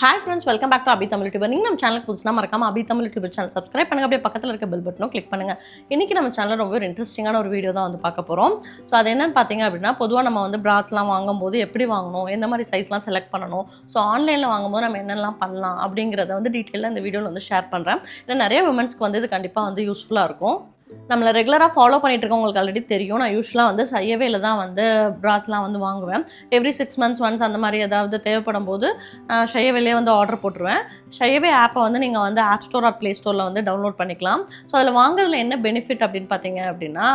Hi friends, welcome back to ABI10 YouTuber. நீங்க நம்ம சேனலுக்கு புதுசுனா மறக்காம ABI10 YouTuber சேனல் சப்ஸ்கிரைப் பண்ணுங்க. அப்படியே பக்கத்துல இருக்க பெல் பட்டனும் கிளிக் பண்ணுங்க. இன்னைக்கு நம்ம சேனல்ல ரொம்ப ஒரு இன்ட்ரஸ்டிங்கான ஒரு வீடியோ தான் வந்து பார்க்க போறோம். சோ அது என்னன்னு பாத்தீங்க அப்படினா பொதுவா நம்ம வந்து பிராஸ்லாம் வாங்கும்போது எப்படி வாங்கணும், எந்த மாதிரி சைஸ்லாம் செலக்ட் பண்ணணும், சோ ஆன்லைன்ல வாங்கும்போது நம்ம என்னெல்லாம் பண்ணலாம் அப்படிங்கறத வந்து டீடைலா இந்த வீடியோல வந்து ஷேர் பண்றேன். இல்ல நிறைய விமென்ஸ்க்கு வந்து இது கண்டிப்பா வந்து யூஸ்ஃபுல்லா இருக்கும். நம்மள ரெகுலரா ஃபாலோ பண்ணிட்டு இருக்கவங்களுக்கு ஆல்ரெடி தெரியும். நான் யூசுவலா வந்து Shapewearல தான் வந்து பிராஸ்லாம் வந்து வாங்குவேன். எவ்ரி 6 months ஒன்ஸ் அந்த மாதிரி ஏதாவது தேவைப்படும்போது Shapewearலயே வந்து ஆர்டர் போட்டுருவேன். Shapewear ஆப்பை வந்து நீங்கள் வந்து ஆப் ஸ்டோர் ஆர் ப்ளே ஸ்டோரில் வந்து டவுன்லோட் பண்ணிக்கலாம். ஸோ அதில் வாங்குறதுல என்ன பெனிஃபிட் அப்படின்னு பார்த்தீங்க அப்படின்னா,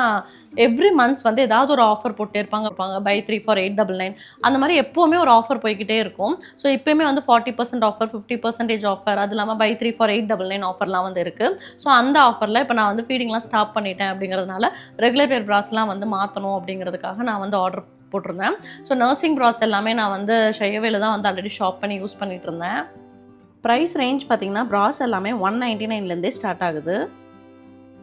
எவ்ரி மந்த்ஸ் வந்து ஏதாவது ஒரு ஆஃபர் போட்டே இருப்பாங்க. பை 3 for 899 அந்த மாதிரி எப்போவுமே ஒரு ஆஃபர் போய்கிட்டே இருக்கும். ஸோ இப்போயுமே வந்து 40% ஆஃபர், 50% ஆஃபர், அது இல்லாமல் பை 3 for 899 ஆஃபர்லாம் வந்து இருக்குது. ஸோ அந்த ஆஃபரில் இப்போ நான் வந்து ஃபீடிங்லாம் ஸ்டாப் பண்ணிட்டேன் அப்படிங்கிறதுனால ரெகுலர் வேர் பிராஸ்லாம் வந்து மாற்றணும் அப்படிங்கிறதுக்காக நான் வந்து ஆர்டர் போட்டிருந்தேன். ஸோ நர்சிங் பிராஸ் எல்லாமே நான் வந்து Shapewearல தான் வந்து ஆல்ரெடி ஷாப் பண்ணி யூஸ் பண்ணிட்டு இருந்தேன். ப்ரைஸ் ரேஞ்ச் பார்த்தீங்கன்னா பிராஸ் எல்லாமே 199லேருந்தே ஸ்டார்ட் ஆகுது.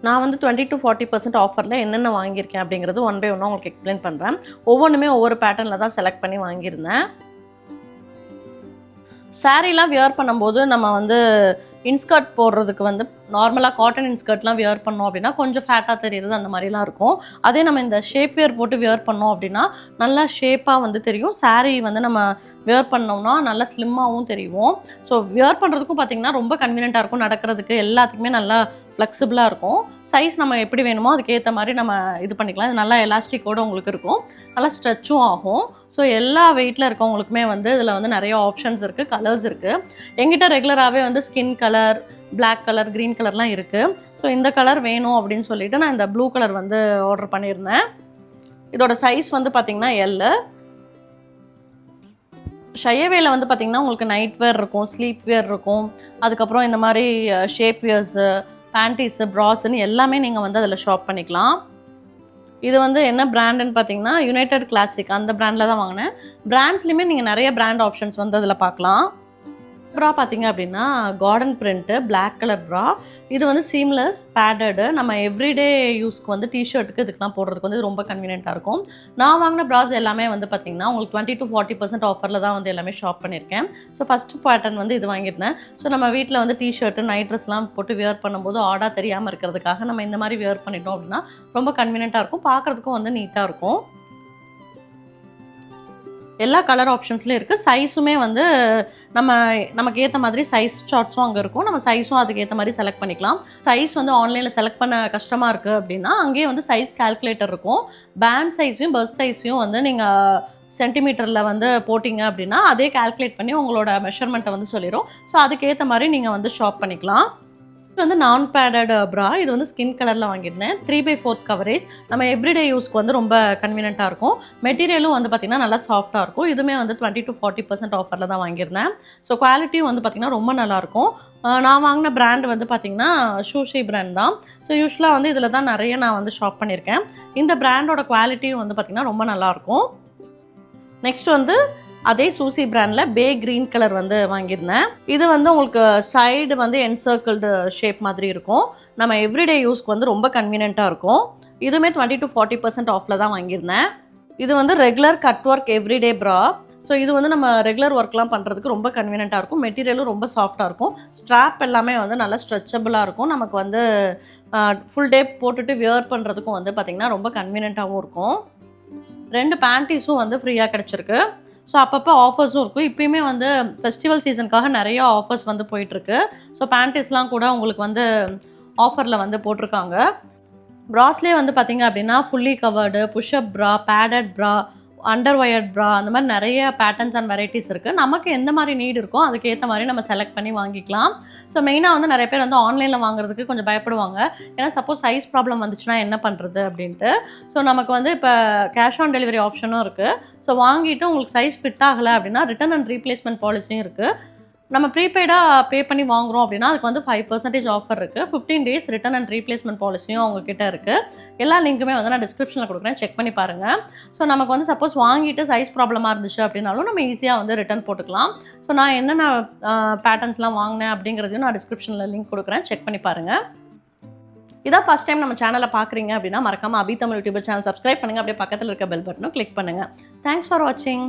நான் வந்து 20 to 40% ஆஃபரில் என்னென்ன வாங்கியிருக்கேன் அப்படிங்கிறது ஒன் பை ஒன்னாக உங்களுக்கு எக்ஸ்பிளைன் பண்ணுறேன். ஒவ்வொன்றுமே ஒவ்வொரு பேட்டர்னில் தான் செலக்ட் பண்ணி வாங்கியிருந்தேன். சாரீலாம் வியர் பண்ணும்போது நம்ம வந்து இன்ஸ்கர்ட் போடுறதுக்கு வந்து நார்மலாக காட்டன் இன்ஸ்கர்ட்லாம் வியர் பண்ணோம் அப்படின்னா கொஞ்சம் ஃபேட்டாக தெரியுறது அந்த மாதிரிலாம் இருக்கும். அதே நம்ம இந்த ஷேப்வேர் போட்டு வியர் பண்ணோம் அப்படின்னா நல்லா ஷேப்பாக வந்து தெரியும். சாரீ வந்து நம்ம வியர் பண்ணோம்னா நல்லா ஸ்லிம்மாகவும் தெரியும். ஸோ வியர் பண்ணுறதுக்கும் பார்த்திங்கன்னா ரொம்ப கன்வீனியண்ட்டாக இருக்கும். நடக்கிறதுக்கு எல்லாத்துக்குமே நல்லா ஃப்ளெக்சிபிளாக இருக்கும். சைஸ் நம்ம எப்படி வேணுமோ அதுக்கேற்ற மாதிரி நம்ம இது பண்ணிக்கலாம். இது நல்லா எலாஸ்டிக்கோடு உங்களுக்கு இருக்கும், நல்லா ஸ்ட்ரெச்சும் ஆகும். ஸோ எல்லா வெயிட்டில் இருக்கவங்களுக்குமே வந்து இதில் வந்து நிறைய ஆப்ஷன்ஸ் இருக்குது, கலர்ஸ் இருக்குது. எங்கிட்ட ரெகுலராகவே வந்து skin colour, black colour, green கலர்லாம் இருக்குது. ஸோ இந்த கலர் வேணும் அப்படின்னு சொல்லிட்டு நான் இந்த ப்ளூ கலர் வந்து ஆர்டர் பண்ணியிருந்தேன். இதோட சைஸ் வந்து பார்த்திங்கன்னா எல்லு. Shapewearல வந்து பார்த்திங்கன்னா உங்களுக்கு நைட் வேர் இருக்கும், ஸ்லீப் வேர் இருக்கும், அதுக்கப்புறம் இந்த மாதிரி ஷேப் வியர்ஸு, பேண்டீஸு, ப்ராஸ்ன்னு எல்லாமே நீங்கள் வந்து அதில் ஷாப் பண்ணிக்கலாம். இது வந்து என்ன பிராண்டுன்னு பார்த்தீங்கன்னா யுனைடெட் கிளாசிக் அந்த பிராண்டில் தான் வாங்கினேன். பிராண்ட்ஸ்லையுமே நீங்கள் நிறைய பிராண்ட் ஆப்ஷன்ஸ் வந்து அதில் பார்க்கலாம். ப்ரா பார்த்தீங்க அப்படின்னா கார்டன் பிரிண்ட்டு பிளாக் கலர் ப்ரா. இது வந்து சீம்லெஸ் பேடடு. நம்ம எவ்ரிடே யூஸ்க்கு வந்து டிஷர்ட்டுக்கு இதுக்கெலாம் போடுறதுக்கு வந்து ரொம்ப கன்வீனியண்ட்டாக இருக்கும். நான் வாங்கின ப்ராஸ் எல்லாமே வந்து பார்த்திங்கன்னா உங்களுக்கு 20 to 40% ஆஃபரில் தான் வந்து எல்லாமே ஷாப் பண்ணியிருக்கேன். ஸோ ஃபஸ்ட்டு பேட்டர்ன் வந்து இது வாங்கியிருந்தேன். ஸோ நம்ம வீட்டில் வந்து டிஷர்ட்டு, நைட் ட்ரெஸ்லாம் போட்டு வியர் பண்ணும்போது ஆடாக தெரியாமல் இருக்கிறதுக்காக நம்ம இந்த மாதிரி வியர் பண்ணிட்டோம் அப்படின்னா ரொம்ப கன்வீனியண்ட்டாக இருக்கும், பார்க்குறதுக்கும் வந்து நீட்டாக இருக்கும். எல்லா கலர் ஆப்ஷன்ஸ்லையும் இருக்குது. சைஸுமே வந்து நமக்கு ஏற்ற மாதிரி சைஸ் சார்ட்ஸும் அங்கே இருக்கும். நம்ம சைஸும் அதுக்கு ஏற்ற மாதிரி செலக்ட் பண்ணிக்கலாம். சைஸ் வந்து ஆன்லைனில் செலக்ட் பண்ண கஷ்டமாக இருக்குது அப்படின்னா அங்கேயே வந்து சைஸ் கால்குலேட்டர் இருக்கும். பேண்ட் சைஸையும் பஸ் சைஸையும் வந்து நீங்கள் சென்டிமீட்டரில் வந்து போட்டிங்க அப்படின்னா அதே கால்குலேட் பண்ணி உங்களோட மெஷர்மெண்ட்டை வந்து சொல்லிடும். ஸோ அதுக்கேற்ற மாதிரி நீங்கள் வந்து ஷாப் பண்ணிக்கலாம். இது வந்து நான் பேடட் ப்ரா. இது வந்து ஸ்கின் கலரில் வாங்கியிருந்தேன். 3/4 கவரேஜ். நம்ம எவ்ரிடே யூஸ்க்கு வந்து ரொம்ப கன்வீனியண்ட்டாக இருக்கும். மெட்டீரியலும் வந்து பார்த்திங்கன்னா நல்லா சாஃப்டாக இருக்கும். இதுவுமே வந்து 20 to 40% ஆஃபரில் தான் வாங்கியிருந்தேன். ஸோ குவாலிட்டியும் வந்து பார்த்திங்கன்னா ரொம்ப நல்லாயிருக்கும். நான் வாங்கின பிராண்ட் வந்து பார்த்திங்கன்னா ஷூஷி பிராண்ட் தான். ஸோ யூஸ்வலாக வந்து இதில் தான் நிறைய நான் வந்து ஷாப் பண்ணியிருக்கேன். இந்த பிராண்டோட குவாலிட்டியும் வந்து பார்த்திங்கன்னா ரொம்ப நல்லாயிருக்கும். நெக்ஸ்ட் வந்து அதே சூசி பிராண்டில் பே க்ரீன் கலர் வந்து வாங்கியிருந்தேன். இது வந்து உங்களுக்கு சைடு வந்து என்சர்க்கிள்டு ஷேப் மாதிரி இருக்கும். நம்ம எவ்ரிடே யூஸ்க்கு வந்து ரொம்ப கன்வீனியண்ட்டாக இருக்கும். இதுவுமே 20 to 40% ஆஃபில் தான் வாங்கியிருந்தேன். இது வந்து ரெகுலர் கட் ஒர்க் எவ்ரிடே ப்ரா. ஸோ இது வந்து நம்ம ரெகுலர் ஒர்க்லாம் பண்ணுறதுக்கு ரொம்ப கன்வீனியண்ட்டாக இருக்கும். மெட்டீரியலும் ரொம்ப சாஃப்டாக இருக்கும். ஸ்ட்ராப் எல்லாமே வந்து நல்லா ஸ்ட்ரெச்சபிளாக இருக்கும். நமக்கு வந்து ஃபுல் டே போட்டுட்டு வியர் பண்ணுறதுக்கும் வந்து பார்த்திங்கன்னா ரொம்ப கன்வீனியண்ட்டாகவும் இருக்கும். 2 பேண்டீஸும் வந்து ஃப்ரீயாக கிடச்சிருக்கு. ஸோ அப்பப்போ ஆஃபர்ஸும் இருக்கும். இப்போயுமே வந்து ஃபெஸ்டிவல் சீசனுக்காக நிறைய ஆஃபர்ஸ் வந்து போயிட்டுருக்கு. ஸோ பேண்டீஸ்லாம் கூட உங்களுக்கு வந்து ஆஃபரில் வந்து போட்டிருக்காங்க. ப்ராஸ்லேயே வந்து பார்த்திங்க அப்படின்னா ஃபுல்லி கவர்டு, புஷ்அப் ப்ரா, பேடட் ப்ரா, அண்டர் வயர்ட் ப்ரா, அந்த மாதிரி நிறைய பேட்டர்ன்ஸ் அண்ட் வெரைட்டிஸ் இருக்குது. நமக்கு எந்த மாதிரி நீட் இருக்கோ அதுக்கேற்ற மாதிரி நம்ம செலக்ட் பண்ணி வாங்கிக்கலாம். ஸோ மெயினாக வந்து நிறைய பேர் வந்து ஆன்லைனில் வாங்குறதுக்கு கொஞ்சம் பயப்படுவாங்க. ஏன்னா சப்போஸ் சைஸ் ப்ராப்ளம் வந்துச்சுன்னா என்ன பண்ணுறது அப்படின்ட்டு. ஸோ நமக்கு வந்து இப்போ கேஷ் ஆன் டெலிவரி ஆப்ஷனும் இருக்குது. ஸோ வாங்கிட்டு உங்களுக்கு சைஸ் ஃபிட் ஆகலை அப்படின்னா ரிட்டர்ன் அண்ட் ரீப்ளேஸ்மெண்ட் பாலிசியும் இருக்குது. நம்ம ப்ரீபெய்டாக பே பண்ணி வாங்குகிறோம் அப்படின்னா அதுக்கு வந்து 5% ஆஃபர் இருக்குது. 15 days ரிட்டர்ன் அண்ட் ரீப்ளேஸ்மெண்ட் பாலிசியும் அவங்கக்கிட்ட இருக்குது. எல்லா லிங்க்குமே வந்து நான் டிஸ்கிரிப்ஷனில் கொடுக்குறேன், செக் பண்ணி பாருங்கள். ஸோ நமக்கு வந்து சப்போஸ் வாங்கிட்டு சைஸ் ப்ராப்ளமாக இருந்துச்சு அப்படின்னாலும் நம்ம ஈஸியாக வந்து ரிட்டர்ன் போட்டுக்கலாம். ஸோ நான் என்னென்ன பேட்டர்ன்ஸ்லாம் வாங்கினேன் அப்படிங்கிறதையும் நான் டிஸ்கிரிப்ஷனில் லிங்க் கொடுக்குறேன், செக் பண்ணி பாருங்கள். இதான் ஃபஸ்ட் டைம் நம்ம சேனலை பார்க்குறீங்க அப்படின்னா மறக்காமல் ABI10 யூடியூபர் சேனல் சப்ஸ்கிரைப் பண்ணுங்கள். அப்படியே பக்கத்தில் இருக்க பெல் பட்டனும் கிளிக் பண்ணுங்கள். தேங்க்ஸ் ஃபார் வாட்சிங்.